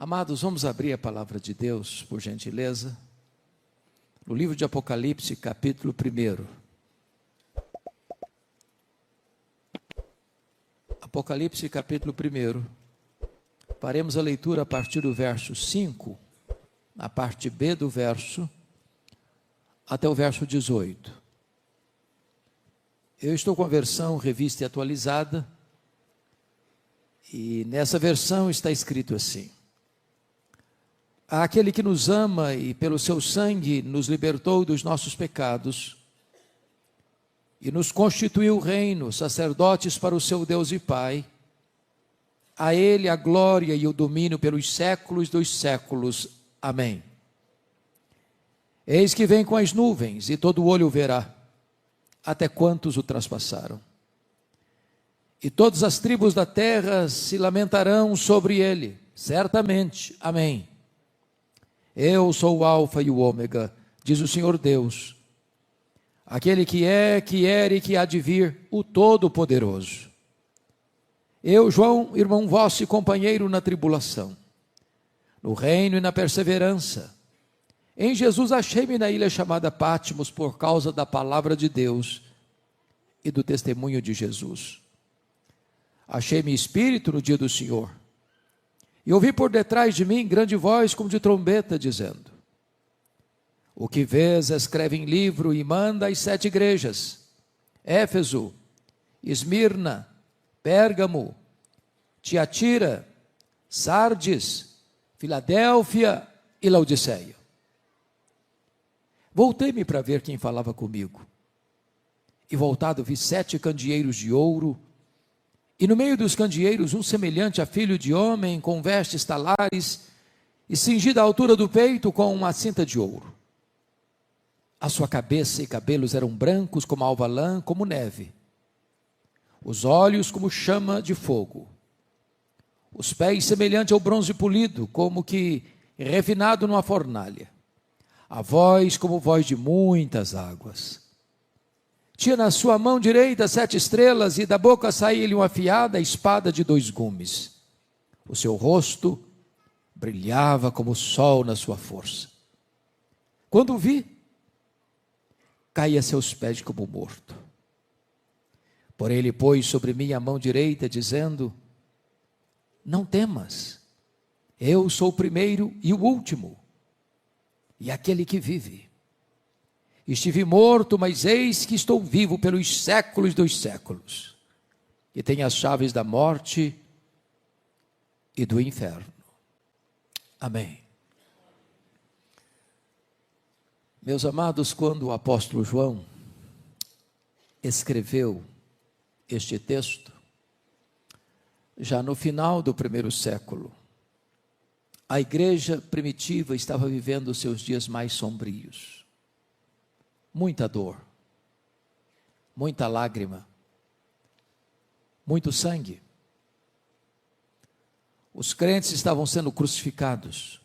Amados, vamos abrir a palavra de Deus, por gentileza, no livro de Apocalipse, capítulo 1. Apocalipse, capítulo 1. Faremos a leitura a partir do verso 5, na parte B do verso, até o verso 18. Eu estou com a versão revista e atualizada, e nessa versão está escrito assim: Aquele que nos ama e pelo seu sangue nos libertou dos nossos pecados e nos constituiu reino, sacerdotes para o seu Deus e Pai, a Ele a glória e o domínio pelos séculos dos séculos. Amém. Eis que vem com as nuvens e todo olho o verá, até quantos o traspassaram. E todas as tribos da terra se lamentarão sobre ele, certamente. Amém. Eu sou o Alfa e o Ômega, diz o Senhor Deus, aquele que é, que era e que há de vir, o Todo-Poderoso. Eu, João, irmão vosso e companheiro na tribulação, no reino e na perseverança, em Jesus achei-me na ilha chamada Patmos por causa da palavra de Deus e do testemunho de Jesus. Achei-me espírito no dia do Senhor, e ouvi por detrás de mim grande voz como de trombeta, dizendo: O que vês, escreve em livro e manda às 7 igrejas: Éfeso, Esmirna, Pérgamo, Tiatira, Sardes, Filadélfia e Laodiceia. Voltei-me para ver quem falava comigo, e voltado vi 7 candeeiros de ouro, e no meio dos candeeiros um semelhante a filho de homem, com vestes talares, e cingido à altura do peito com uma cinta de ouro. A sua cabeça e cabelos eram brancos como alva lã, como neve, os olhos como chama de fogo, os pés semelhante ao bronze polido, como que refinado numa fornalha, a voz como voz de muitas águas. Tinha na sua mão direita 7 estrelas, e da boca saía-lhe uma afiada espada de 2 gumes. O seu rosto brilhava como o sol na sua força. Quando o vi, caí a seus pés como morto. Porém ele pôs sobre mim a mão direita, dizendo: Não temas, eu sou o primeiro e o último, e aquele que vive. Estive morto, mas eis que estou vivo pelos séculos dos séculos, e tenho as chaves da morte e do inferno. Amém. Meus amados, quando o apóstolo João escreveu este texto, já no final do 1º século, a igreja primitiva estava vivendo os seus dias mais sombrios. Muita dor, muita lágrima, muito sangue. Os crentes estavam sendo crucificados,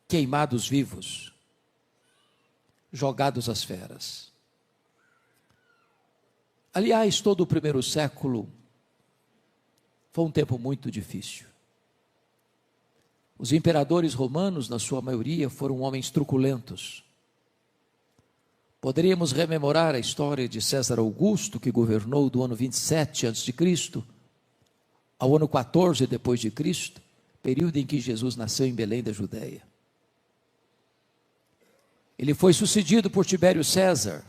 queimados vivos, jogados às feras. Aliás, todo o 1º século foi um tempo muito difícil. Os imperadores romanos, na sua maioria, foram homens truculentos. Poderíamos rememorar a história de César Augusto, que governou do ano 27 a.C. ao ano 14 depois de Cristo, período em que Jesus nasceu em Belém da Judeia. Ele foi sucedido por Tibério César,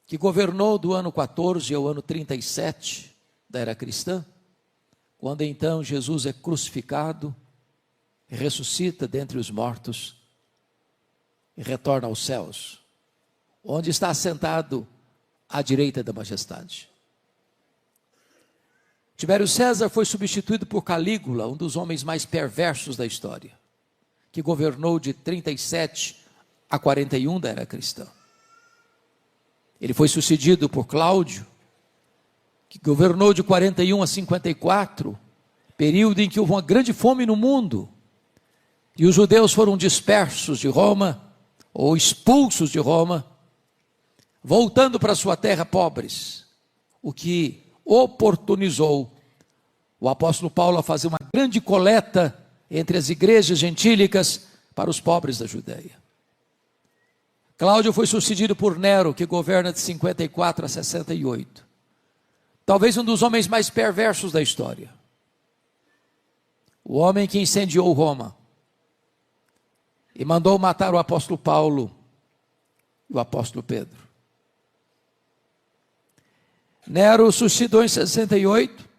que governou do ano 14 ao ano 37 da era cristã, quando então Jesus é crucificado, ressuscita dentre os mortos e retorna aos céus, onde está assentado à direita da majestade. Tibério César foi substituído por Calígula, um dos homens mais perversos da história, que governou de 37 a 41 da era cristã. Ele foi sucedido por Cláudio, que governou de 41 a 54, período em que houve uma grande fome no mundo, e os judeus foram dispersos de Roma, ou expulsos de Roma, voltando para sua terra pobres, o que oportunizou o apóstolo Paulo a fazer uma grande coleta entre as igrejas gentílicas para os pobres da Judéia. Cláudio foi sucedido por Nero, que governa de 54 a 68. Talvez um dos homens mais perversos da história. O homem que incendiou Roma e mandou matar o apóstolo Paulo e o apóstolo Pedro. Nero suicidou em 68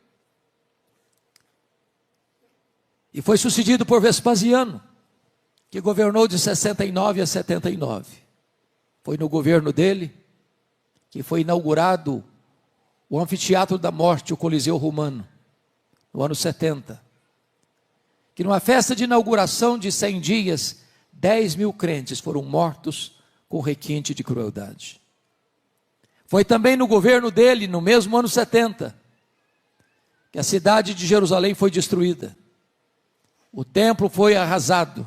e foi sucedido por Vespasiano, que governou de 69 a 79. Foi no governo dele que foi inaugurado o Anfiteatro da Morte, o Coliseu Romano, no ano 70. Que numa festa de inauguração de 100 dias, 10 mil crentes foram mortos com requinte de crueldade. Foi também no governo dele, no mesmo ano 70, que a cidade de Jerusalém foi destruída. O templo foi arrasado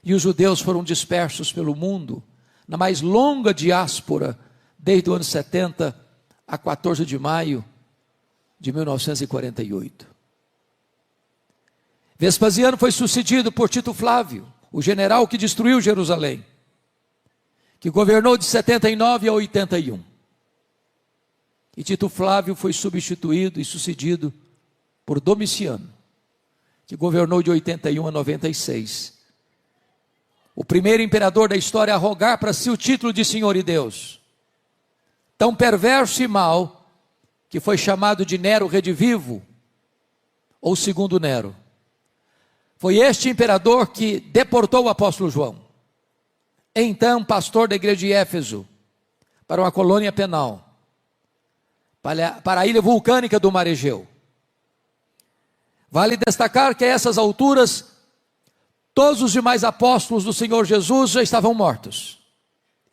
e os judeus foram dispersos pelo mundo, na mais longa diáspora, desde o ano 70 a 14 de maio de 1948. Vespasiano foi sucedido por Tito Flávio, o general que destruiu Jerusalém, que governou de 79 a 81. E Tito Flávio foi substituído e sucedido por Domiciano, que governou de 81 a 96. O primeiro imperador da história a rogar para si o título de Senhor e Deus. Tão perverso e mau, que foi chamado de Nero Redivivo, ou segundo Nero. Foi este imperador que deportou o apóstolo João, então pastor da igreja de Éfeso, para uma colônia penal, para a ilha vulcânica do Mar Egeu. Vale destacar que a essas alturas, todos os demais apóstolos do Senhor Jesus já estavam mortos,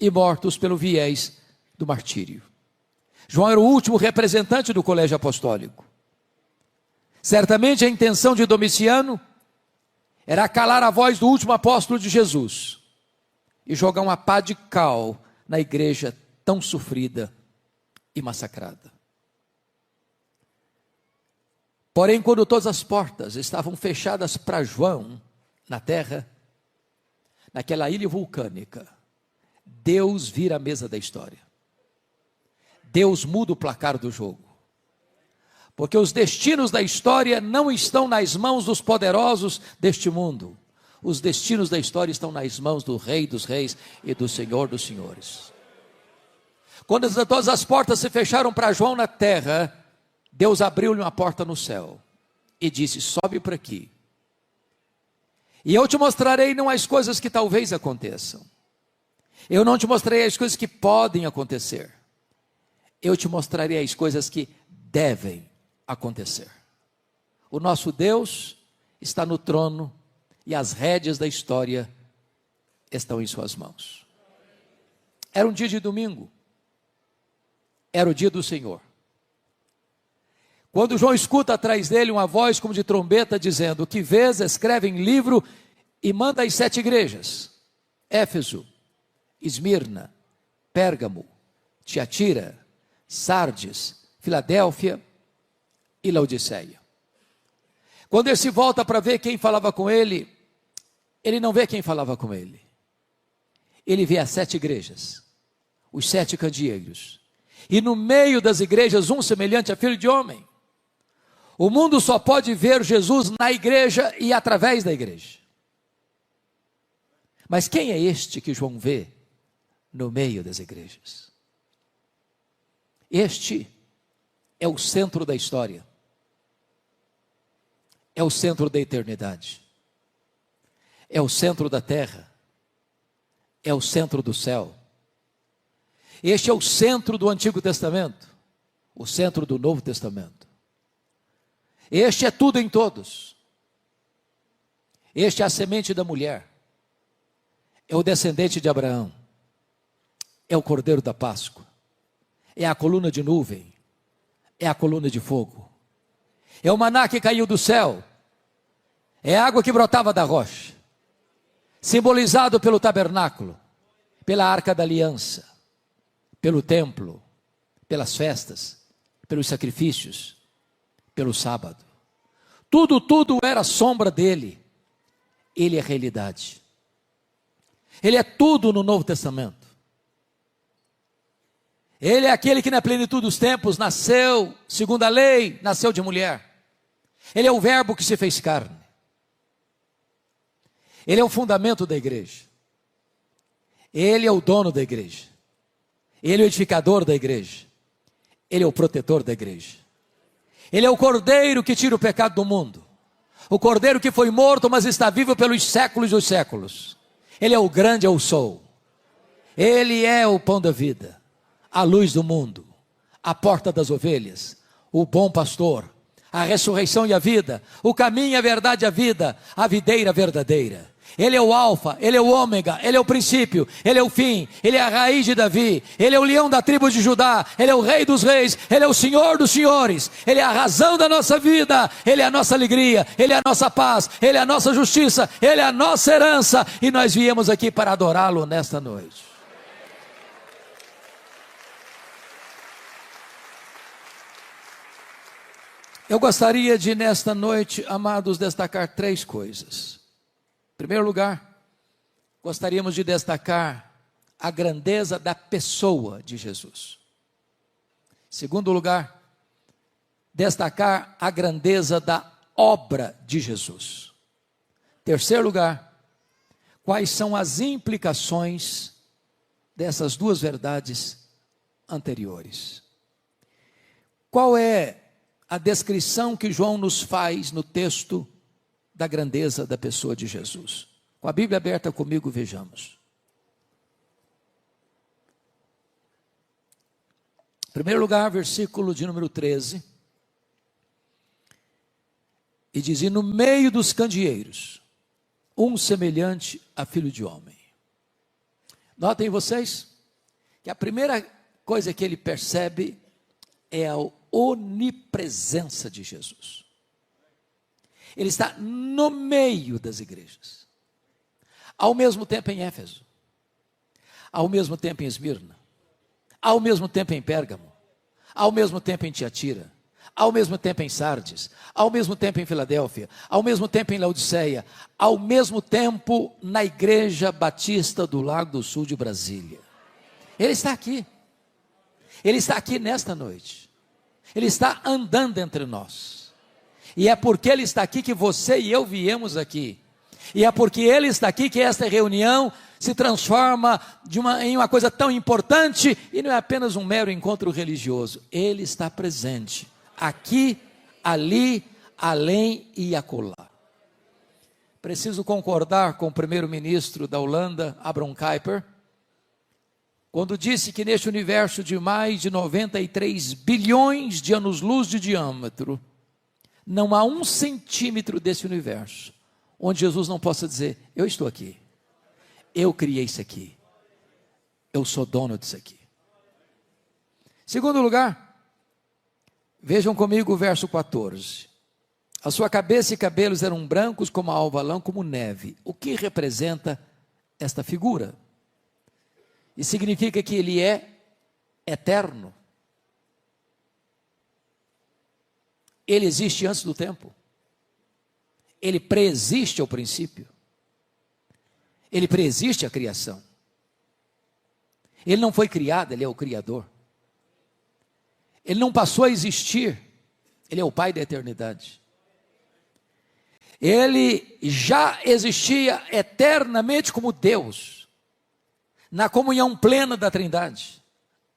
e mortos pelo viés do martírio. João era o último representante do colégio apostólico. Certamente a intenção de Domiciano era calar a voz do último apóstolo de Jesus e jogar uma pá de cal na igreja tão sofrida e massacrada. Porém, quando todas as portas estavam fechadas para João na terra, naquela ilha vulcânica, Deus vira a mesa da história. Deus muda o placar do jogo. Porque os destinos da história não estão nas mãos dos poderosos deste mundo. Os destinos da história estão nas mãos do Rei dos Reis e do Senhor dos Senhores. Quando todas as portas se fecharam para João na terra, Deus abriu-lhe uma porta no céu e disse: sobe para aqui. E eu te mostrarei não as coisas que talvez aconteçam. Eu não te mostrarei as coisas que podem acontecer. Eu te mostrarei as coisas que devem acontecer. O nosso Deus está no trono e as rédeas da história estão em suas mãos. Era um dia de domingo. Era o dia do Senhor. Quando João escuta atrás dele uma voz como de trombeta dizendo: o que vês, escreve em livro e manda às 7 igrejas: Éfeso, Esmirna, Pérgamo, Tiatira, Sardes, Filadélfia e Laodiceia. Quando ele se volta para ver quem falava com ele, ele não vê quem falava com ele. Ele vê as 7 igrejas, os 7 candeeiros. E no meio das igrejas, um semelhante a filho de homem. O mundo só pode ver Jesus na igreja e através da igreja. Mas quem é este que João vê no meio das igrejas? Este é o centro da história. É o centro da eternidade. É o centro da terra. É o centro do céu. Este é o centro do Antigo Testamento, o centro do Novo Testamento. Este é tudo em todos. Este é a semente da mulher. É o descendente de Abraão. É o Cordeiro da Páscoa. É a coluna de nuvem. É a coluna de fogo. É o maná que caiu do céu. É a água que brotava da rocha. Simbolizado pelo tabernáculo, pela arca da aliança, pelo templo, pelas festas, pelos sacrifícios, pelo sábado. Tudo era sombra dele. Ele é realidade. Ele é tudo no Novo Testamento. Ele é aquele que na plenitude dos tempos nasceu, segundo a lei, nasceu de mulher. Ele é o verbo que se fez carne. Ele é o fundamento da igreja. Ele é o dono da igreja. Ele é o edificador da igreja. Ele é o protetor da igreja. Ele é o cordeiro que tira o pecado do mundo. O cordeiro que foi morto, mas está vivo pelos séculos dos séculos. Ele é o grande eu sou. Ele é o pão da vida, a luz do mundo, a porta das ovelhas, o bom pastor, a ressurreição e a vida, o caminho, a verdade e a vida, a videira verdadeira. Ele é o alfa, ele é o ômega, ele é o princípio, ele é o fim, ele é a raiz de Davi, ele é o leão da tribo de Judá, ele é o rei dos reis, ele é o senhor dos senhores, ele é a razão da nossa vida, ele é a nossa alegria, ele é a nossa paz, ele é a nossa justiça, ele é a nossa herança, e nós viemos aqui para adorá-lo nesta noite. Eu gostaria de nesta noite, amados, destacar 3 coisas. Em primeiro lugar, gostaríamos de destacar a grandeza da pessoa de Jesus. Em segundo lugar, destacar a grandeza da obra de Jesus. Em terceiro lugar, quais são as implicações dessas 2 verdades anteriores. Qual é a descrição que João nos faz no texto da grandeza da pessoa de Jesus? Com a Bíblia aberta comigo, vejamos. Em primeiro lugar, versículo de número 13. E diz: e no meio dos candeeiros, um semelhante a filho de homem. Notem vocês, que a primeira coisa que ele percebe é a onipresença de Jesus. Ele está no meio das igrejas, ao mesmo tempo em Éfeso, ao mesmo tempo em Esmirna, ao mesmo tempo em Pérgamo, ao mesmo tempo em Tiatira, ao mesmo tempo em Sardes, ao mesmo tempo em Filadélfia, ao mesmo tempo em Laodiceia, ao mesmo tempo na Igreja Batista do Lago do Sul de Brasília. Ele está aqui nesta noite, ele está andando entre nós. E é porque Ele está aqui que você e eu viemos aqui. E é porque Ele está aqui que esta reunião se transforma em uma coisa tão importante. E não é apenas um mero encontro religioso. Ele está presente. Aqui, ali, além e acolá. Preciso concordar com o primeiro-ministro da Holanda, Abraham Kuyper, quando disse que neste universo de mais de 93 bilhões de anos-luz de diâmetro, não há 1 centímetro desse universo onde Jesus não possa dizer: eu estou aqui, eu criei isso aqui, eu sou dono disso aqui. Segundo lugar, vejam comigo o verso 14. A sua cabeça e cabelos eram brancos como a alva lã, como neve. O que representa esta figura? E significa que Ele é eterno. Ele existe antes do tempo. Ele preexiste ao princípio. Ele preexiste à criação. Ele não foi criado, Ele é o Criador. Ele não passou a existir, Ele é o Pai da eternidade. Ele já existia eternamente como Deus, na comunhão plena da Trindade,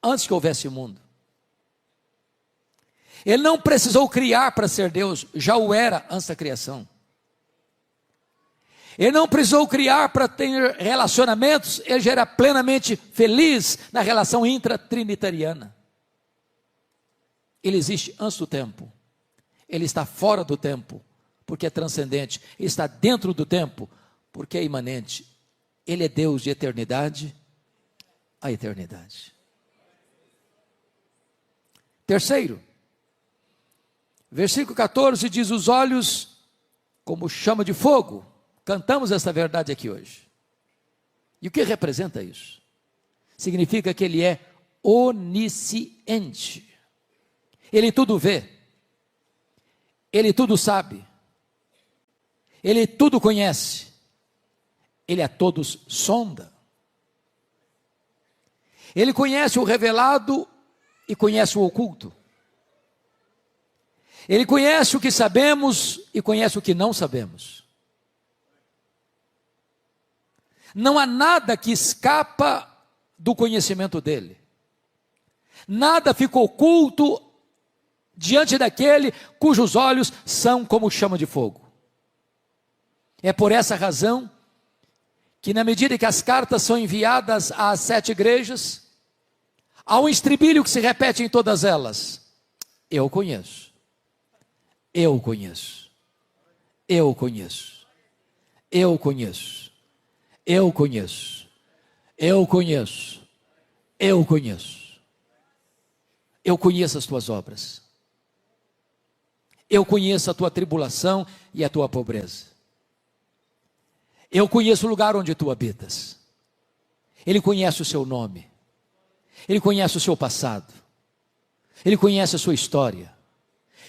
antes que houvesse mundo. Ele não precisou criar para ser Deus, já o era antes da criação. Ele não precisou criar para ter relacionamentos, ele já era plenamente feliz na relação intratrinitariana. Ele existe antes do tempo, ele está fora do tempo, porque é transcendente, ele está dentro do tempo, porque é imanente. Ele é Deus de eternidade a eternidade. Terceiro, versículo 14 diz: os olhos como chama de fogo. Cantamos essa verdade aqui hoje. E o que representa isso? Significa que Ele é onisciente. Ele tudo vê, Ele tudo sabe, Ele tudo conhece, Ele a todos sonda. Ele conhece o revelado e conhece o oculto. Ele conhece o que sabemos e conhece o que não sabemos. Não há nada que escapa do conhecimento dele. Nada fica oculto diante daquele cujos olhos são como chama de fogo. É por essa razão que, na medida que as cartas são enviadas às 7 igrejas, há um estribilho que se repete em todas elas: eu conheço, eu conheço, eu conheço, eu conheço, eu conheço, eu conheço, eu conheço. Eu conheço as tuas obras. Eu conheço a tua tribulação e a tua pobreza. Eu conheço o lugar onde tu habitas. Ele conhece o seu nome. Ele conhece o seu passado. Ele conhece a sua história.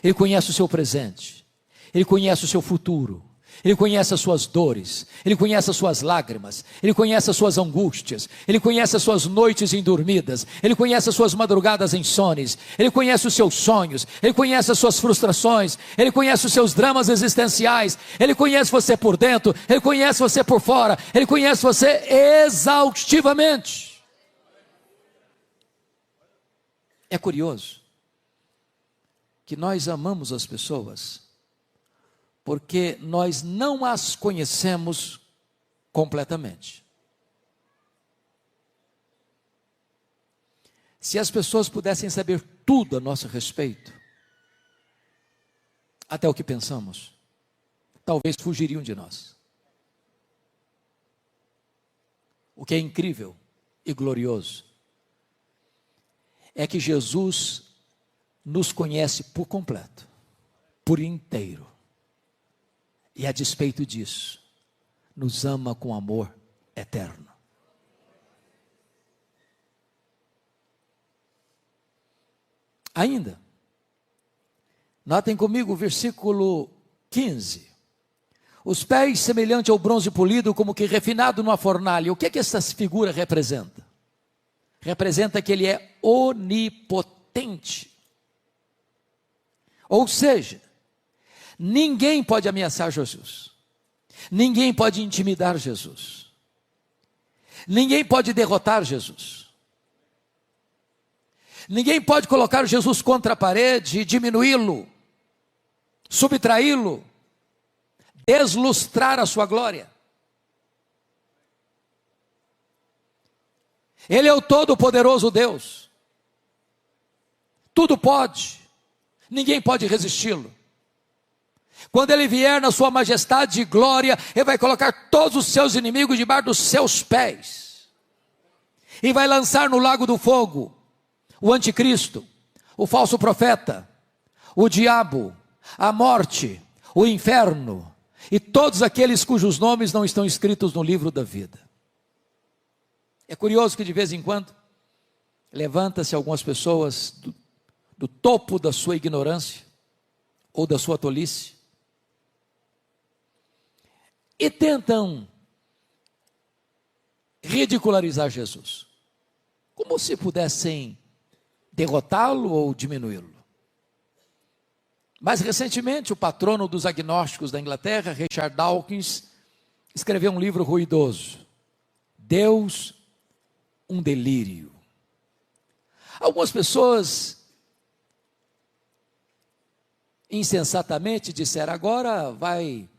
Ele conhece o seu presente. Ele conhece o seu futuro. Ele conhece as suas dores. Ele conhece as suas lágrimas. Ele conhece as suas angústias. Ele conhece as suas noites indormidas. Ele conhece as suas madrugadas insones. Ele conhece os seus sonhos. Ele conhece as suas frustrações. Ele conhece os seus dramas existenciais. Ele conhece você por dentro. Ele conhece você por fora. Ele conhece você exaustivamente. É curioso que nós amamos as pessoas porque nós não as conhecemos completamente. Se as pessoas pudessem saber tudo a nosso respeito, até o que pensamos, talvez fugiriam de nós. O que é incrível e glorioso é que Jesus nos conhece por completo, por inteiro. E a despeito disso, nos ama com amor eterno. Ainda, notem comigo o versículo 15. Os pés semelhante ao bronze polido, como que refinado numa fornalha. O que é que essa figura representa? Representa que ele é onipotente. Ou seja, ninguém pode ameaçar Jesus. Ninguém pode intimidar Jesus. Ninguém pode derrotar Jesus. Ninguém pode colocar Jesus contra a parede, diminuí-lo, subtraí-lo, deslustrar a sua glória. Ele é o todo-poderoso Deus. Tudo pode. Ninguém pode resisti-lo. Quando ele vier na sua majestade e glória, ele vai colocar todos os seus inimigos debaixo dos seus pés. E vai lançar no lago do fogo o anticristo, o falso profeta, o diabo, a morte, o inferno e todos aqueles cujos nomes não estão escritos no livro da vida. É curioso que de vez em quando levanta-se algumas pessoas do topo da sua ignorância ou da sua tolice e tentam ridicularizar Jesus, como se pudessem derrotá-lo ou diminuí-lo. Mais recentemente, o patrono dos agnósticos da Inglaterra, Richard Dawkins, escreveu um livro ruidoso, Deus, um delírio. Algumas pessoas insensatamente disseram: agora vai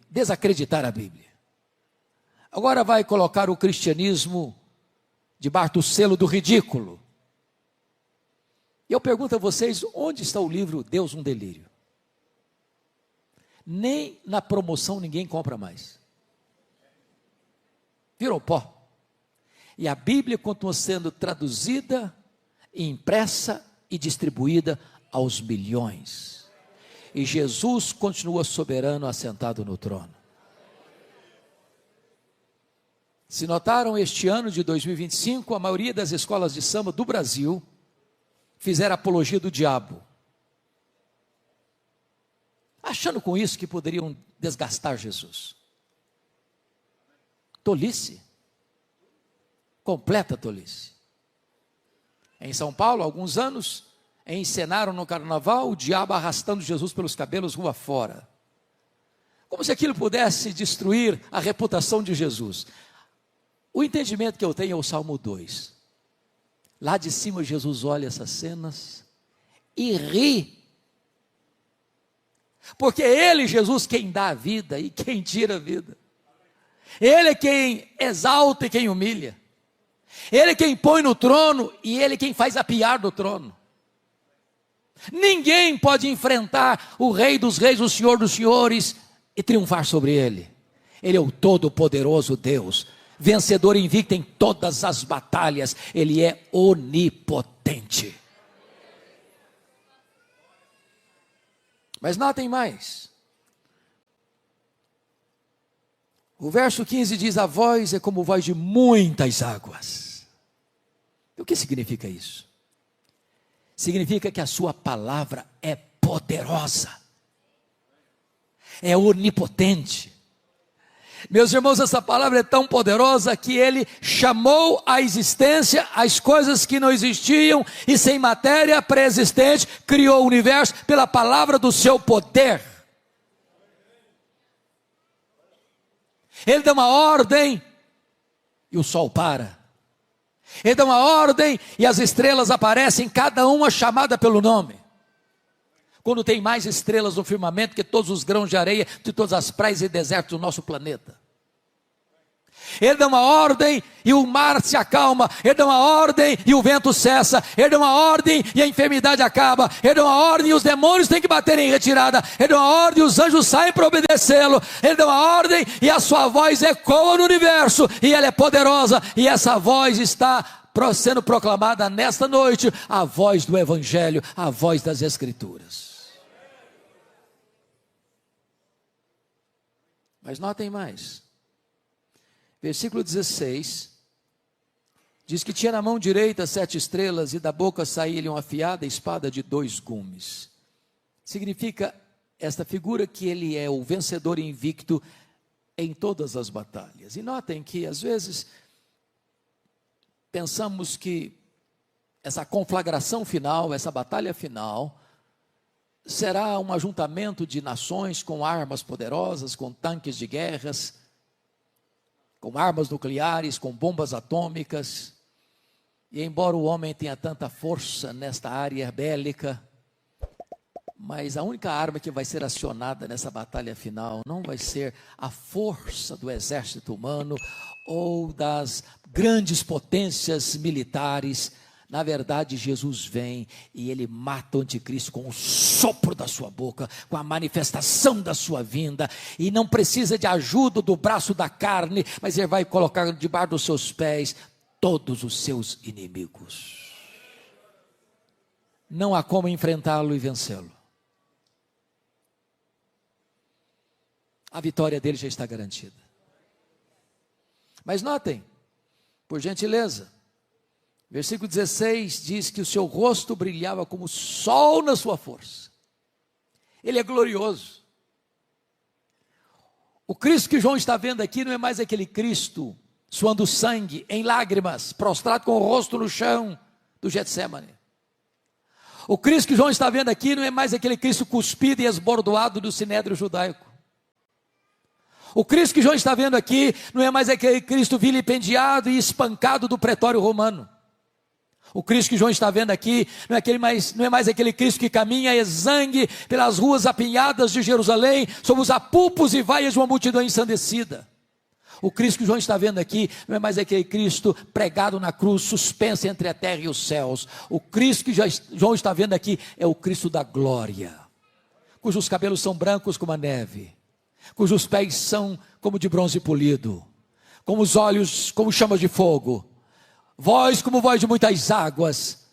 desacreditar a Bíblia. Agora vai colocar o cristianismo debaixo do selo do ridículo. E eu pergunto a vocês, onde está o livro Deus, um delírio? Nem na promoção ninguém compra mais. Virou pó. E a Bíblia continua sendo traduzida, impressa e distribuída aos milhões. E Jesus continua soberano, assentado no trono. Se notaram, este ano de 2025, a maioria das escolas de samba do Brasil fizeram apologia do diabo. achando com isso que poderiam desgastar Jesus. Tolice, completa tolice. Em São Paulo, há alguns anos, encenaram no carnaval o diabo arrastando Jesus pelos cabelos rua fora, como se aquilo pudesse destruir a reputação de Jesus. O entendimento que eu tenho é o Salmo 2. Lá de cima Jesus olha essas cenas e ri, porque Ele, Jesus, quem dá a vida e quem tira a vida. Ele é quem exalta e quem humilha. Ele é quem põe no trono e Ele é quem faz apiar do trono. Ninguém pode enfrentar o Rei dos Reis, o Senhor dos Senhores e triunfar sobre Ele. Ele é o todo-poderoso Deus, vencedor invicto em todas as batalhas. Ele é onipotente. Mas notem mais. O verso 15 diz: a voz é como voz de muitas águas. O que significa isso? Significa que a sua palavra é poderosa, é onipotente. Meus irmãos, essa palavra é tão poderosa que Ele chamou à existência as coisas que não existiam, e sem matéria pré-existente, criou o universo pela palavra do seu poder. Ele dá uma ordem e o sol para. Ele dá uma ordem e as estrelas aparecem, cada uma chamada pelo nome. Quando tem mais estrelas no firmamento que todos os grãos de areia de todas as praias e desertos do nosso planeta. Ele dá uma ordem e o mar se acalma. Ele dá uma ordem e o vento cessa. Ele dá uma ordem e a enfermidade acaba. Ele dá uma ordem e os demônios têm que bater em retirada. Ele dá uma ordem e os anjos saem para obedecê-lo. Ele dá uma ordem e a sua voz ecoa no universo. E ela é poderosa. E essa voz está sendo proclamada nesta noite. A voz do Evangelho, a voz das Escrituras. Mas notem mais. Versículo 16, diz que tinha na mão direita 7 estrelas, e da boca saía-lhe uma afiada espada de 2 gumes. Significa esta figura que ele é o vencedor invicto em todas as batalhas. E notem que às vezes pensamos que essa conflagração final, essa batalha final, será um ajuntamento de nações com armas poderosas, com tanques de guerras, com armas nucleares, com bombas atômicas. E embora o homem tenha tanta força nesta área bélica, mas a única arma que vai ser acionada nessa batalha final não vai ser a força do exército humano ou das grandes potências militares. Na verdade, Jesus vem e Ele mata o anticristo com o sopro da sua boca, com a manifestação da sua vinda, e não precisa de ajuda do braço da carne, mas Ele vai colocar debaixo dos seus pés todos os seus inimigos. Não há como enfrentá-lo e vencê-lo. A vitória dele já está garantida. Mas notem, por gentileza, versículo 16 diz que o seu rosto brilhava como o sol na sua força. Ele é glorioso. O Cristo que João está vendo aqui não é mais aquele Cristo suando sangue, em lágrimas, prostrado com o rosto no chão do Getsêmani. O Cristo que João está vendo aqui não é mais aquele Cristo cuspido e esbordoado do sinédrio judaico. O Cristo que João está vendo aqui não é mais aquele Cristo vilipendiado e espancado do pretório romano. O Cristo que João está vendo aqui não é mais aquele Cristo que caminha exangue pelas ruas apinhadas de Jerusalém, sob os apupos e vaias de uma multidão ensandecida. O Cristo que João está vendo aqui não é mais aquele Cristo pregado na cruz, suspenso entre a terra e os céus. O Cristo que João está vendo aqui é o Cristo da glória, cujos cabelos são brancos como a neve, cujos pés são como de bronze polido, como os olhos como chamas de fogo, voz como voz de muitas águas,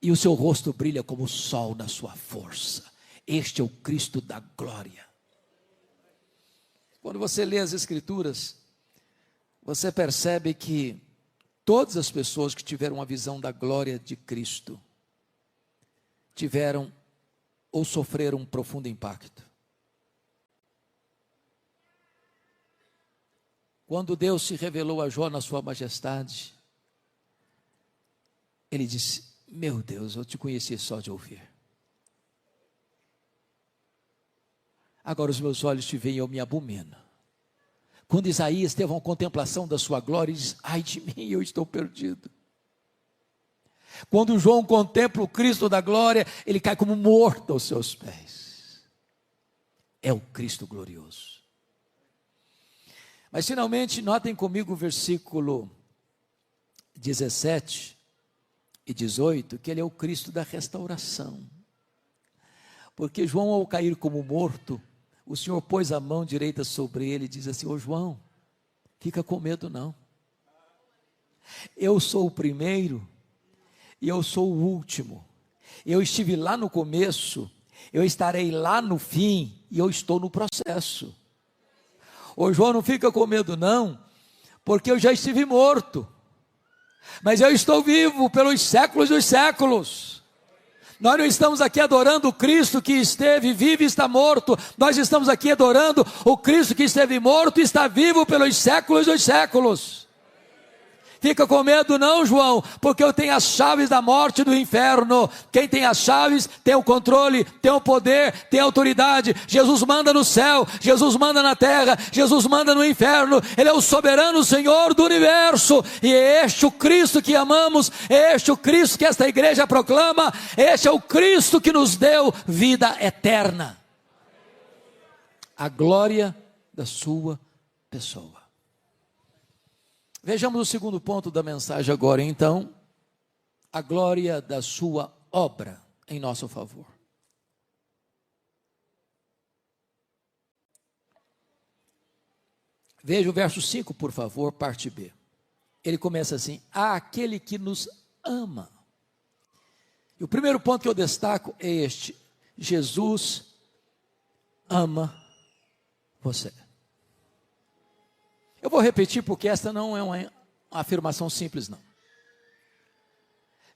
e o seu rosto brilha como o sol na sua força. Este é o Cristo da glória. Quando você lê as Escrituras, você percebe que todas as pessoas que tiveram uma visão da glória de Cristo tiveram ou sofreram um profundo impacto. Quando Deus se revelou a Jó na sua majestade, ele disse: meu Deus, eu te conheci só de ouvir. Agora os meus olhos te veem e eu me abomino. Quando Isaías teve uma contemplação da sua glória, ele diz: ai de mim, eu estou perdido. Quando João contempla o Cristo da glória, ele cai como morto aos seus pés. É o Cristo glorioso. Mas finalmente, notem comigo o versículo 17 e 18, que ele é o Cristo da restauração. Porque João, ao cair como morto, o Senhor pôs a mão direita sobre ele e diz assim: ô João, fica com medo não. Eu sou o primeiro e eu sou o último. Eu estive lá no começo, eu estarei lá no fim e eu estou no processo. Ô João, não fica com medo não, porque eu já estive morto, mas eu estou vivo pelos séculos dos séculos. Nós não estamos aqui adorando o Cristo que esteve vivo e está morto, nós estamos aqui adorando o Cristo que esteve morto e está vivo pelos séculos dos séculos. Fica com medo não, João, porque eu tenho as chaves da morte e do inferno. Quem tem as chaves tem o controle, tem o poder, tem a autoridade. Jesus manda no céu, Jesus manda na terra, Jesus manda no inferno. Ele é o soberano Senhor do universo, e é este o Cristo que amamos, é este o Cristo que esta igreja proclama, este é o Cristo que nos deu vida eterna. A glória da sua pessoa. Vejamos o segundo ponto da mensagem agora, então: a glória da sua obra em nosso favor. Veja o verso 5, por favor, parte B. Ele começa assim: há aquele que nos ama. E o primeiro ponto que eu destaco é este: Jesus ama você. Eu vou repetir porque esta não é uma afirmação simples não.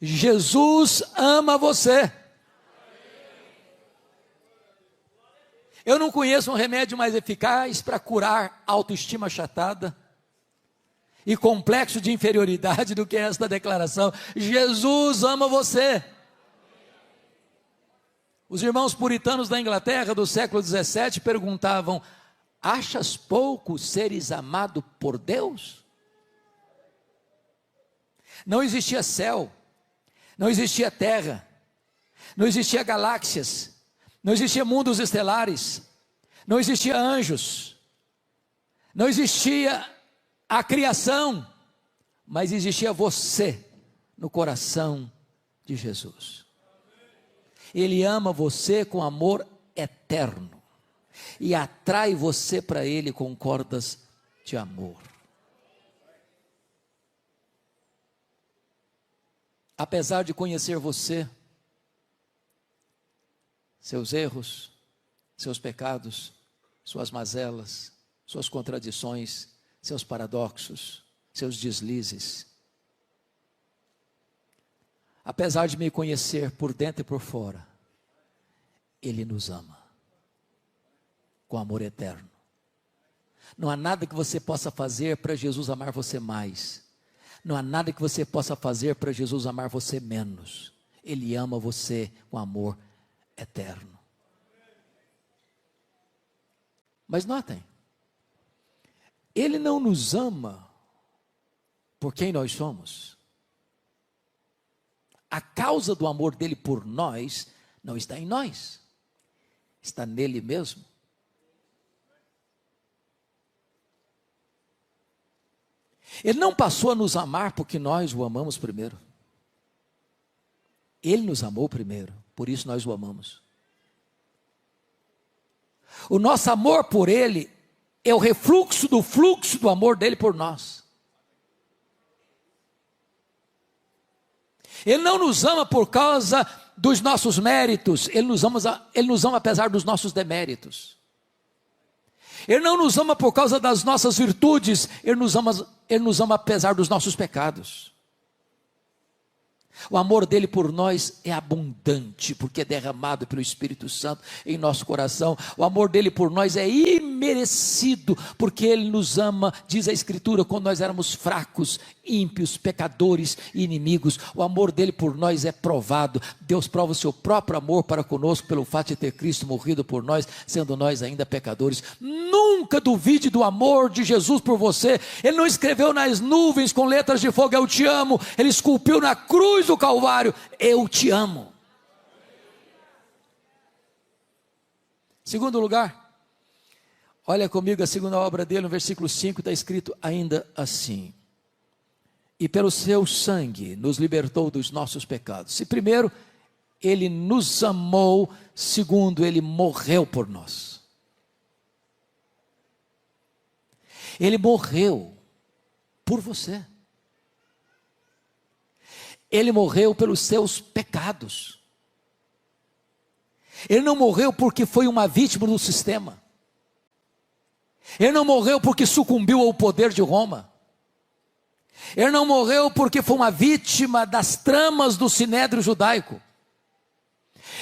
Jesus ama você. Eu não conheço um remédio mais eficaz para curar autoestima achatada e complexo de inferioridade do que esta declaração: Jesus ama você. Os irmãos puritanos da Inglaterra do século 17 perguntavam: achas pouco seres amado por Deus? Não existia céu, não existia terra, não existia galáxias, não existia mundos estelares, não existia anjos, não existia a criação, mas existia você no coração de Jesus. Ele ama você com amor eterno e atrai você para Ele com cordas de amor. Apesar de conhecer você, seus erros, seus pecados, suas mazelas, suas contradições, seus paradoxos, seus deslizes, apesar de me conhecer por dentro e por fora, Ele nos ama com amor eterno. Não há nada que você possa fazer para Jesus amar você mais. Não há nada que você possa fazer para Jesus amar você menos. Ele ama você com amor eterno. Mas notem, Ele não nos ama por quem nós somos. A causa do amor dele por nós não está em nós, está nele mesmo. Ele não passou a nos amar porque nós o amamos primeiro. Ele nos amou primeiro, por isso nós o amamos. O nosso amor por Ele é o refluxo do fluxo do amor dele por nós. Ele não nos ama por causa dos nossos méritos, Ele nos ama apesar dos nossos deméritos. Ele não nos ama por causa das nossas virtudes, Ele nos ama apesar dos nossos pecados. O amor dele por nós é abundante, porque é derramado pelo Espírito Santo em nosso coração. O amor dele por nós é imerecido, porque ele nos ama, diz a Escritura, quando nós éramos fracos, ímpios, pecadores e inimigos. O amor dele por nós é provado. Deus prova o seu próprio amor para conosco pelo fato de ter Cristo morrido por nós, sendo nós ainda pecadores. Nunca duvide do amor de Jesus por você. Ele não escreveu nas nuvens com letras de fogo, eu te amo. Ele esculpiu na cruz do Calvário, eu te amo. Segundo lugar, olha comigo a segunda obra dele, no versículo 5, está escrito ainda assim: e pelo seu sangue nos libertou dos nossos pecados. Se primeiro, ele nos amou, segundo, ele morreu por nós. Ele morreu por você. Ele morreu pelos seus pecados. Ele não morreu porque foi uma vítima do sistema. Ele não morreu porque sucumbiu ao poder de Roma. Ele não morreu porque foi uma vítima das tramas do sinédrio judaico.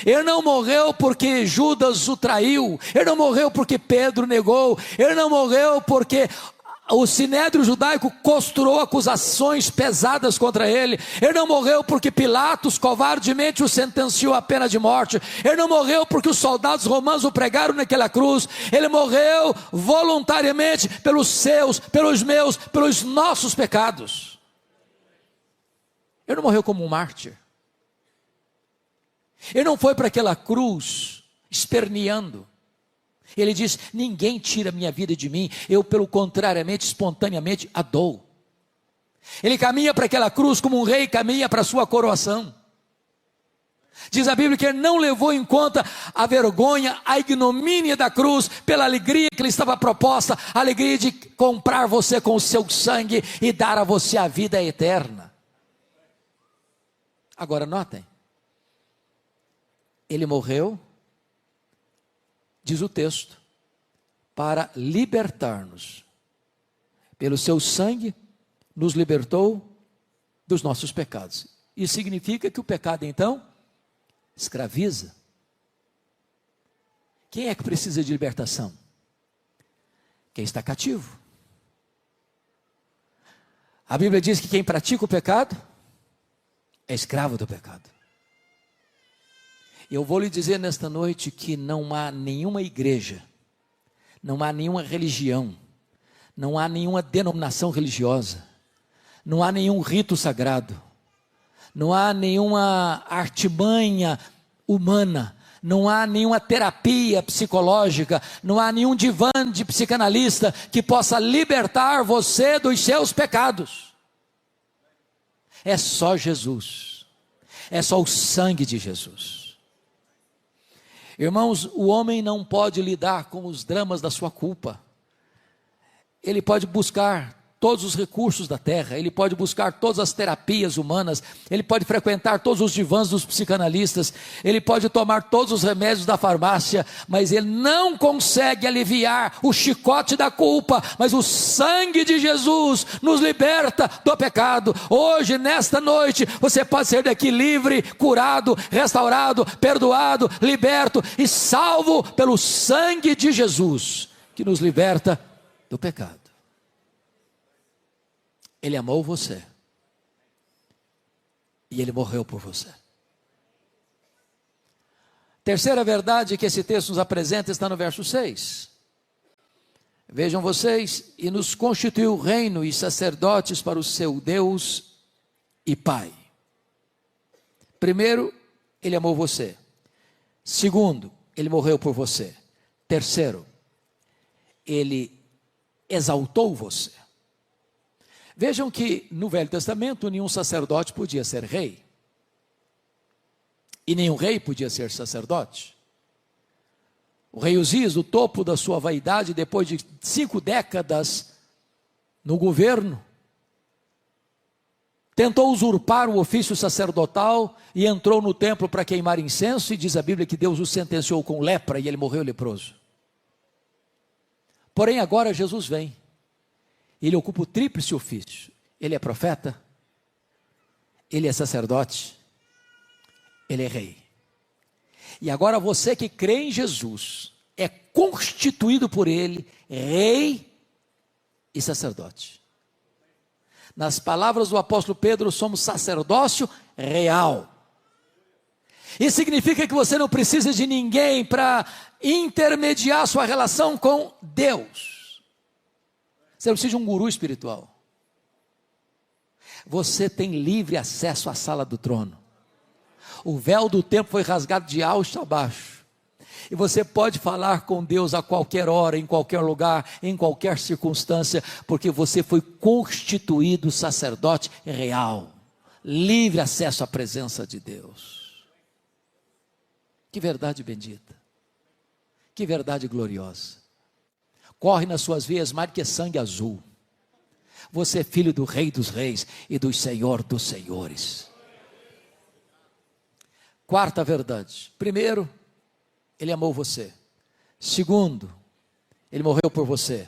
Ele não morreu porque Judas o traiu. Ele não morreu porque Pedro negou. Ele não morreu porque o sinédrio judaico costurou acusações pesadas contra ele. Ele não morreu porque Pilatos covardemente o sentenciou à pena de morte. Ele não morreu porque os soldados romanos o pregaram naquela cruz. Ele morreu voluntariamente pelos seus, pelos meus, pelos nossos pecados. Ele não morreu como um mártir. Ele não foi para aquela cruz esperneando. Ele diz: ninguém tira minha vida de mim, eu pelo contrariamente, espontaneamente a dou. Ele caminha para aquela cruz como um rei caminha para a sua coroação. Diz a Bíblia que ele não levou em conta a vergonha, a ignomínia da cruz, pela alegria que lhe estava proposta, a alegria de comprar você com o seu sangue e dar a você a vida eterna. Agora notem, ele morreu, diz o texto, para libertar-nos. Pelo seu sangue, nos libertou dos nossos pecados. Isso significa que o pecado, então, escraviza. Quem é que precisa de libertação? Quem está cativo. A Bíblia diz que quem pratica o pecado é escravo do pecado. Eu vou lhe dizer nesta noite que não há nenhuma igreja, não há nenhuma religião, não há nenhuma denominação religiosa, não há nenhum rito sagrado, não há nenhuma artimanha humana, não há nenhuma terapia psicológica, não há nenhum divã de psicanalista que possa libertar você dos seus pecados. É só Jesus, é só o sangue de Jesus. Irmãos, o homem não pode lidar com os dramas da sua culpa. Ele pode buscar todos os recursos da terra, ele pode buscar todas as terapias humanas, ele pode frequentar todos os divãs dos psicanalistas, ele pode tomar todos os remédios da farmácia, mas ele não consegue aliviar o chicote da culpa. Mas o sangue de Jesus nos liberta do pecado. Hoje, nesta noite, você pode sair daqui livre, curado, restaurado, perdoado, liberto e salvo pelo sangue de Jesus, que nos liberta do pecado. Ele amou você. E ele morreu por você. Terceira verdade que esse texto nos apresenta está no verso 6. Vejam vocês: e nos constituiu reino e sacerdotes para o seu Deus e Pai. Primeiro, ele amou você. Segundo, ele morreu por você. Terceiro, ele exaltou você. Vejam que no Velho Testamento nenhum sacerdote podia ser rei. E nenhum rei podia ser sacerdote. O rei Uzias, no topo da sua vaidade, depois de 5 décadas no governo, tentou usurpar o ofício sacerdotal e entrou no templo para queimar incenso, e diz a Bíblia que Deus o sentenciou com lepra e ele morreu leproso. Porém agora Jesus vem. Ele ocupa o tríplice ofício. Ele é profeta, Ele é sacerdote, ele é rei. E agora você que crê em Jesus, é constituído por ele, rei e sacerdote. Nas palavras do apóstolo Pedro, somos sacerdócio real. Isso significa que você não precisa de ninguém para intermediar sua relação com Deus. Você não precisa de um guru espiritual. Você tem livre acesso à sala do trono. O véu do templo foi rasgado de alto a baixo. E você pode falar com Deus a qualquer hora, em qualquer lugar, em qualquer circunstância, porque você foi constituído sacerdote real. Livre acesso à presença de Deus. Que verdade bendita. Que verdade gloriosa. Corre nas suas veias mais que sangue azul. Você é filho do Rei dos Reis e do Senhor dos Senhores. Quarta verdade. Primeiro, ele amou você. Segundo, ele morreu por você.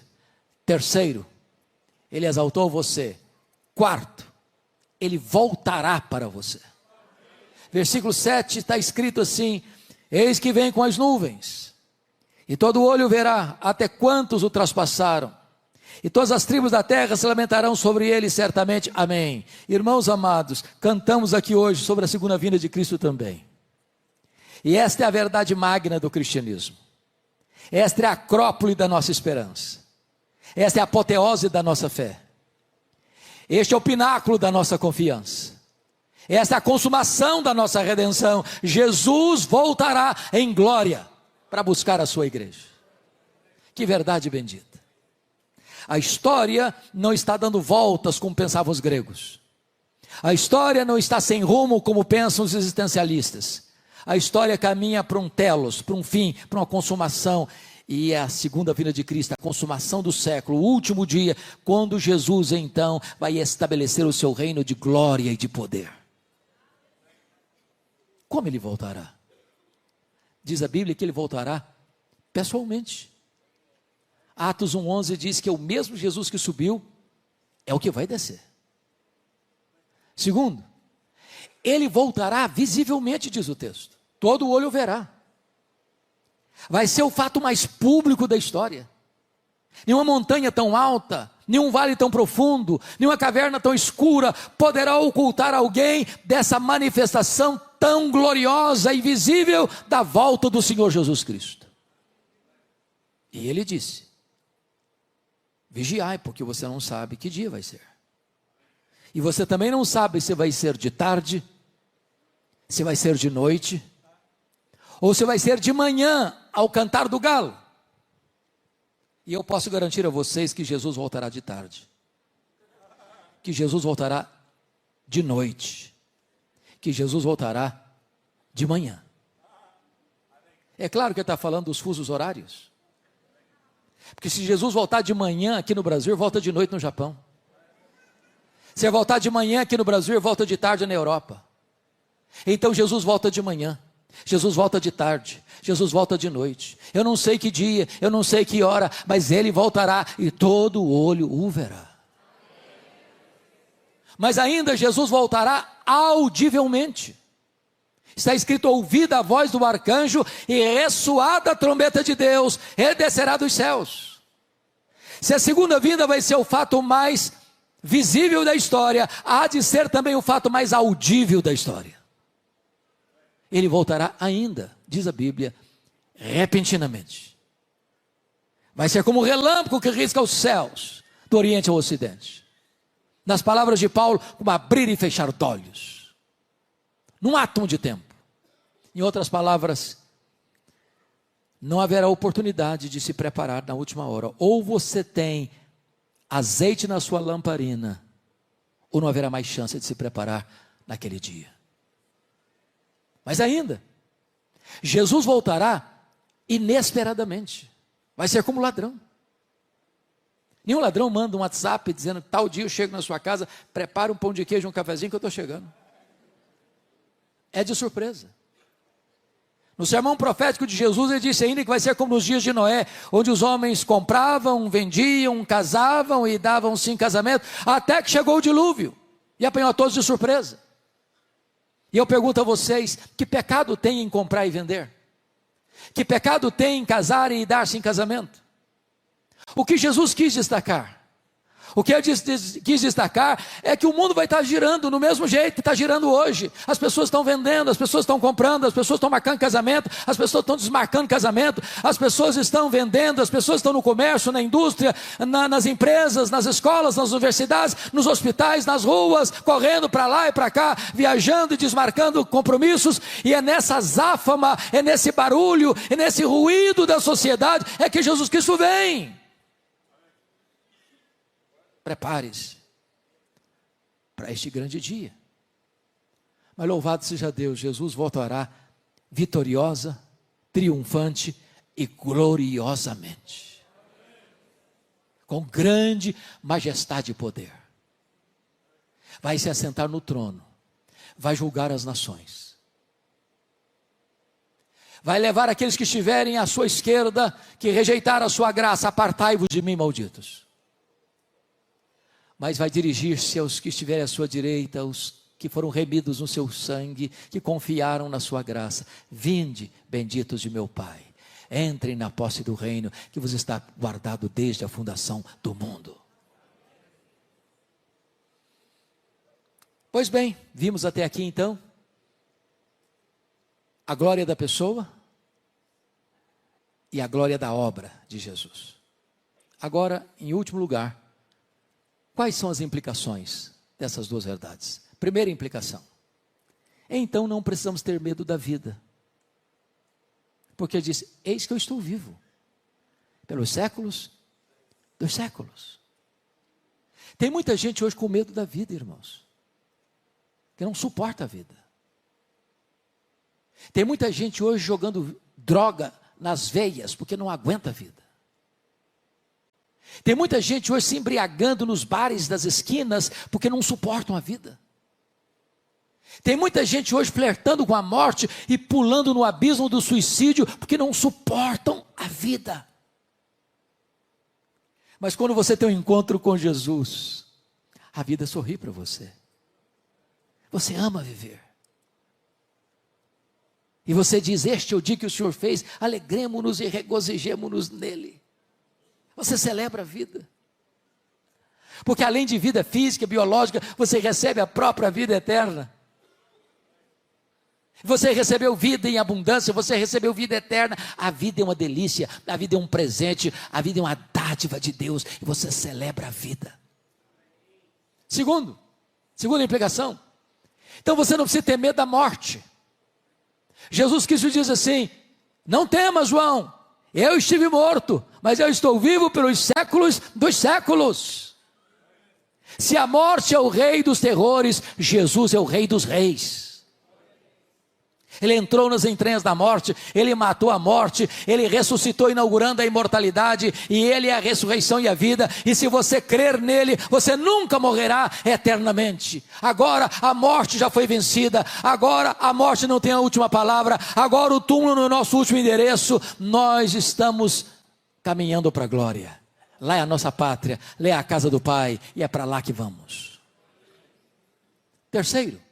Terceiro, ele exaltou você. Quarto, ele voltará para você. Versículo 7 está escrito assim: eis que vem com as nuvens, e todo olho verá até quantos o traspassaram, e todas as tribos da terra se lamentarão sobre ele certamente. Amém. Irmãos amados, cantamos aqui hoje sobre a segunda vinda de Cristo também. E esta é a verdade magna do cristianismo. Esta é a acrópole da nossa esperança. Esta é a apoteose da nossa fé. Este é o pináculo da nossa confiança. Esta é a consumação da nossa redenção. Jesus voltará em glória para buscar a sua igreja. Que verdade bendita. A história não está dando voltas como pensavam os gregos. A história não está sem rumo como pensam os existencialistas. A história caminha para um telos, para um fim, para uma consumação. E é a segunda vinda de Cristo, a consumação do século, o último dia, quando Jesus então vai estabelecer o seu reino de glória e de poder. Como ele voltará? Diz a Bíblia que ele voltará pessoalmente. Atos 1:11 diz que é o mesmo Jesus que subiu, é o que vai descer. Segundo, ele voltará visivelmente, diz o texto. Todo olho verá. Vai ser o fato mais público da história. Nenhuma montanha tão alta, nenhum vale tão profundo, nenhuma caverna tão escura poderá ocultar alguém dessa manifestação tão gloriosa e visível da volta do Senhor Jesus Cristo. E ele disse: vigiai, porque você não sabe que dia vai ser. E você também não sabe se vai ser de tarde, se vai ser de noite, ou se vai ser de manhã ao cantar do galo. E eu posso garantir a vocês que Jesus voltará de tarde, que Jesus voltará de noite, que Jesus voltará de manhã. É claro que ele está falando dos fusos horários, porque se Jesus voltar de manhã aqui no Brasil, volta de noite no Japão. Se voltar de manhã aqui no Brasil, volta de tarde na Europa. Então Jesus volta de manhã, Jesus volta de tarde, Jesus volta de noite. Eu não sei que dia, eu não sei que hora, mas ele voltará e todo olho o verá. Mas ainda Jesus voltará audivelmente. Está escrito: ouvida a voz do arcanjo e ressoada a trombeta de Deus, ele descerá dos céus. Se a segunda vinda vai ser o fato mais visível da história, há de ser também o fato mais audível da história. Ele voltará ainda, diz a Bíblia, repentinamente. Vai ser como um relâmpago que risca os céus, do oriente ao ocidente. Nas palavras de Paulo, como abrir e fechar de olhos, num átomo de tempo. Em outras palavras, não haverá oportunidade de se preparar na última hora. Ou você tem azeite na sua lamparina, ou não haverá mais chance de se preparar naquele dia. Mas ainda, Jesus voltará inesperadamente. Vai ser como ladrão. Nenhum ladrão manda um WhatsApp dizendo: tal dia eu chego na sua casa, prepara um pão de queijo e um cafezinho que eu estou chegando. É de surpresa. No sermão profético de Jesus, ele disse ainda que vai ser como nos dias de Noé, onde os homens compravam, vendiam, casavam e davam-se em casamento, até que chegou o dilúvio e apanhou a todos de surpresa. E eu pergunto a vocês, que pecado tem em comprar e vender? Que pecado tem em casar e dar-se em casamento? O que Jesus quis destacar? O que ele quis destacar é que o mundo vai estar girando no mesmo jeito que está girando hoje. As pessoas estão vendendo, as pessoas estão comprando, as pessoas estão marcando casamento, as pessoas estão desmarcando casamento, as pessoas estão vendendo, as pessoas estão no comércio, na indústria, nas empresas, nas escolas, nas universidades, nos hospitais, nas ruas, correndo para lá e para cá, viajando e desmarcando compromissos. E é nessa azáfama, é nesse barulho, é nesse ruído da sociedade, é que Jesus Cristo vem. Prepare-se para este grande dia. Mas louvado seja Deus, Jesus voltará vitoriosa, triunfante e gloriosamente, com grande majestade e poder. Vai se assentar no trono, vai julgar as nações, vai levar aqueles que estiverem à sua esquerda, que rejeitaram a sua graça, apartai-vos de mim, malditos. Mas vai dirigir-se aos que estiverem à sua direita, aos que foram remidos no seu sangue, que confiaram na sua graça. Vinde, benditos de meu Pai, entrem na posse do reino que vos está guardado desde a fundação do mundo. Pois bem, vimos até aqui então a glória da pessoa e a glória da obra de Jesus. Agora, em último lugar, quais são as implicações dessas duas verdades? Primeira implicação: então não precisamos ter medo da vida, porque ele disse: eis que eu estou vivo, pelos séculos dos séculos. Tem muita gente hoje com medo da vida, irmãos, que não suporta a vida. Tem muita gente hoje jogando droga nas veias, porque não aguenta a vida. Tem muita gente hoje se embriagando nos bares das esquinas, porque não suportam a vida. Tem muita gente hoje flertando com a morte e pulando no abismo do suicídio, porque não suportam a vida. Mas quando você tem um encontro com Jesus, a vida sorri para você. Você ama viver. E você diz: este é o dia que o Senhor fez, alegremo-nos e regozijemo-nos nele. Você celebra a vida, porque além de vida física, biológica, você recebe a própria vida eterna. Você recebeu vida em abundância, você recebeu vida eterna. A vida é uma delícia, a vida é um presente, a vida é uma dádiva de Deus, e você celebra a vida. Segunda implicação: então você não precisa ter medo da morte. Jesus Cristo diz assim: não temas, João, eu estive morto, mas eu estou vivo pelos séculos dos séculos. Se a morte é o rei dos terrores, Jesus é o rei dos reis. Ele entrou nas entranhas da morte, ele matou a morte, ele ressuscitou, inaugurando a imortalidade, e ele é a ressurreição e a vida. E se você crer nele, você nunca morrerá eternamente. Agora a morte já foi vencida, agora a morte não tem a última palavra, agora o túmulo no nosso último endereço. Nós estamos caminhando para a glória. Lá é a nossa pátria, lá é a casa do Pai, e é para lá que vamos. Terceiro: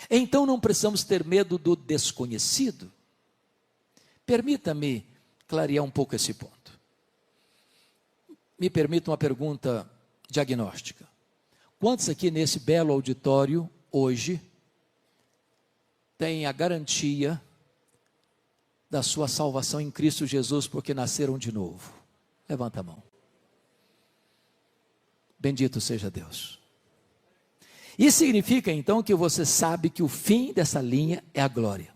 então não precisamos ter medo do desconhecido. Permita-me clarear um pouco esse ponto. Me permita uma pergunta diagnóstica. Quantos aqui nesse belo auditório hoje têm a garantia da sua salvação em Cristo Jesus porque nasceram de novo? Levanta a mão. Bendito seja Deus. Isso significa então que você sabe que o fim dessa linha é a glória.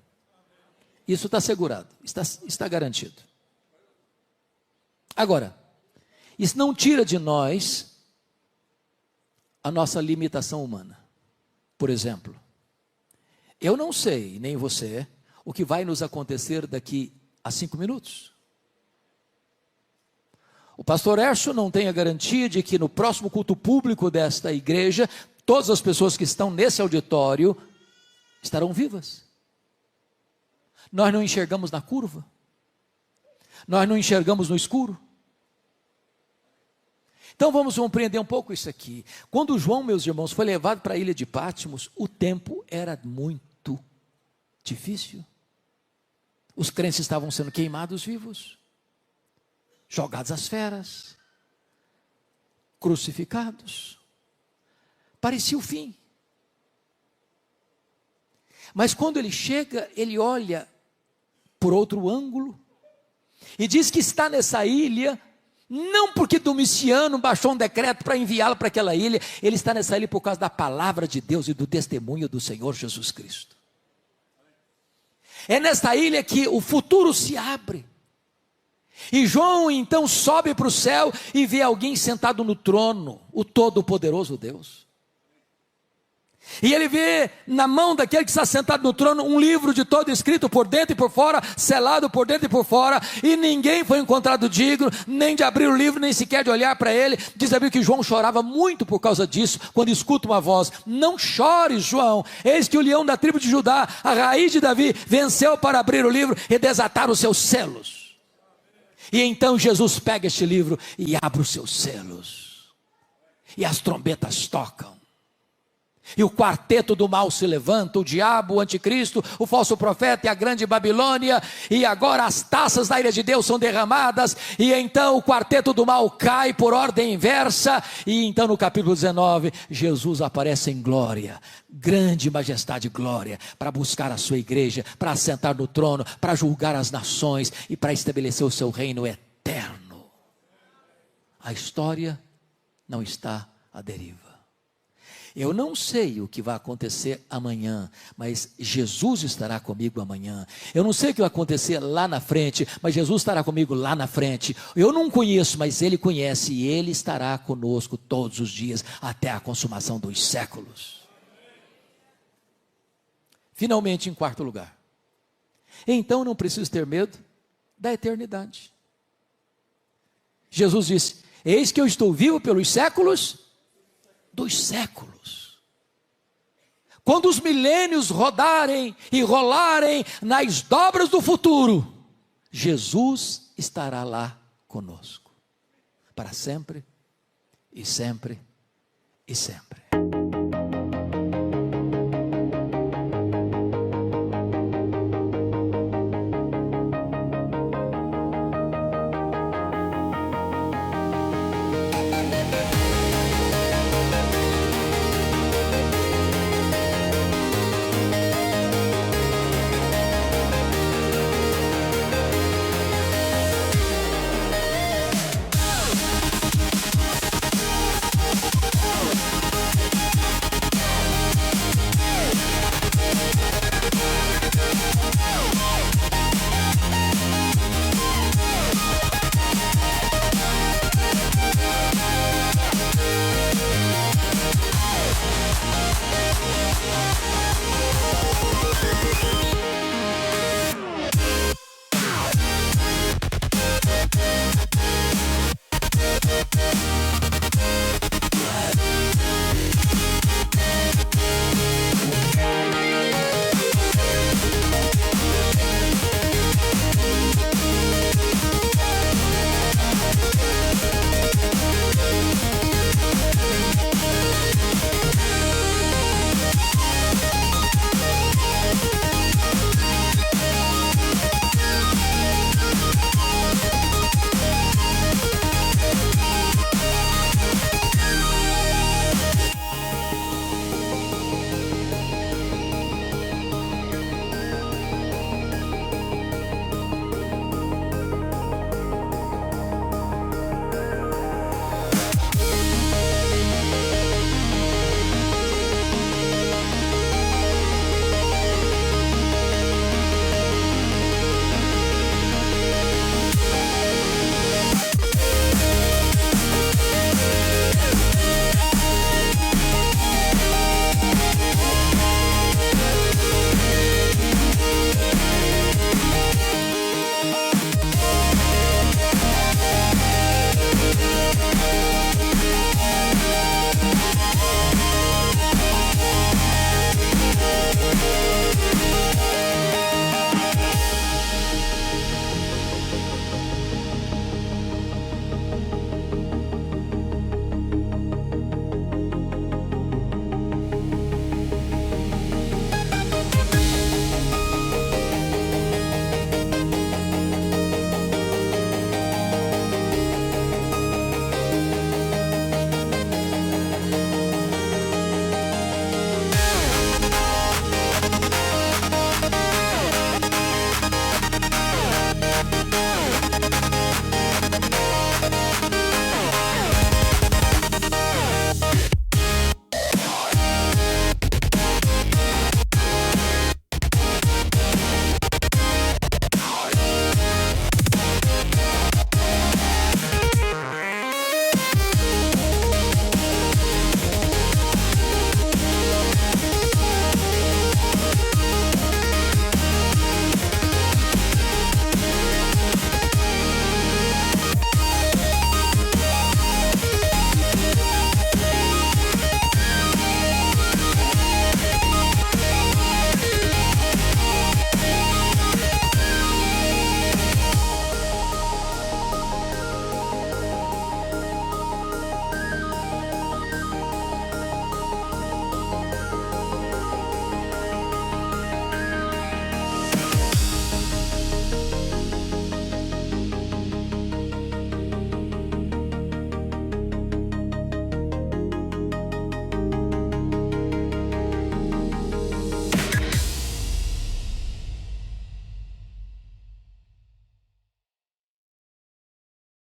Isso está assegurado, está garantido. Agora, isso não tira de nós a nossa limitação humana. Por exemplo, eu não sei, nem você, o que vai nos acontecer daqui a 5 minutos. O pastor Hércio não tem a garantia de que no próximo culto público desta igreja, todas as pessoas que estão nesse auditório estarão vivas. Nós não enxergamos na curva, nós não enxergamos no escuro. Então vamos compreender um pouco isso aqui. Quando João, meus irmãos, foi levado para a ilha de Patmos, o tempo era muito difícil. Os crentes estavam sendo queimados vivos, jogados às feras, crucificados. Parecia o fim. Mas quando ele chega, ele olha por outro ângulo e diz que está nessa ilha, não porque Domiciano baixou um decreto para enviá-lo para aquela ilha, ele está nessa ilha por causa da palavra de Deus e do testemunho do Senhor Jesus Cristo. É nesta ilha que o futuro se abre. E João então sobe para o céu e vê alguém sentado no trono, o Todo-Poderoso Deus. E ele vê na mão daquele que está sentado no trono um livro de todo escrito por dentro e por fora, selado por dentro e por fora, e ninguém foi encontrado digno, nem de abrir o livro, nem sequer de olhar para ele. Diz a Bíblia que João chorava muito por causa disso, quando escuta uma voz: não chores, João, eis que o leão da tribo de Judá, a raiz de Davi, venceu para abrir o livro e desatar os seus selos. E então Jesus pega este livro e abre os seus selos, e as trombetas tocam. E o quarteto do mal se levanta, o diabo, o anticristo, o falso profeta e a grande Babilônia, e agora as taças da ira de Deus são derramadas, e então o quarteto do mal cai por ordem inversa, e então no capítulo 19, Jesus aparece em glória, grande majestade e glória, para buscar a sua igreja, para assentar no trono, para julgar as nações, e para estabelecer o seu reino eterno. A história não está à deriva. Eu não sei o que vai acontecer amanhã, mas Jesus estará comigo amanhã. Eu não sei o que vai acontecer lá na frente, mas Jesus estará comigo lá na frente. Eu não conheço, mas Ele conhece, e Ele estará conosco todos os dias, até a consumação dos séculos. Finalmente, em quarto lugar, então não preciso ter medo da eternidade. Jesus disse: eis que eu estou vivo pelos séculos dos séculos. Quando os milênios rodarem e rolarem nas dobras do futuro, Jesus estará lá conosco, para sempre e sempre e sempre.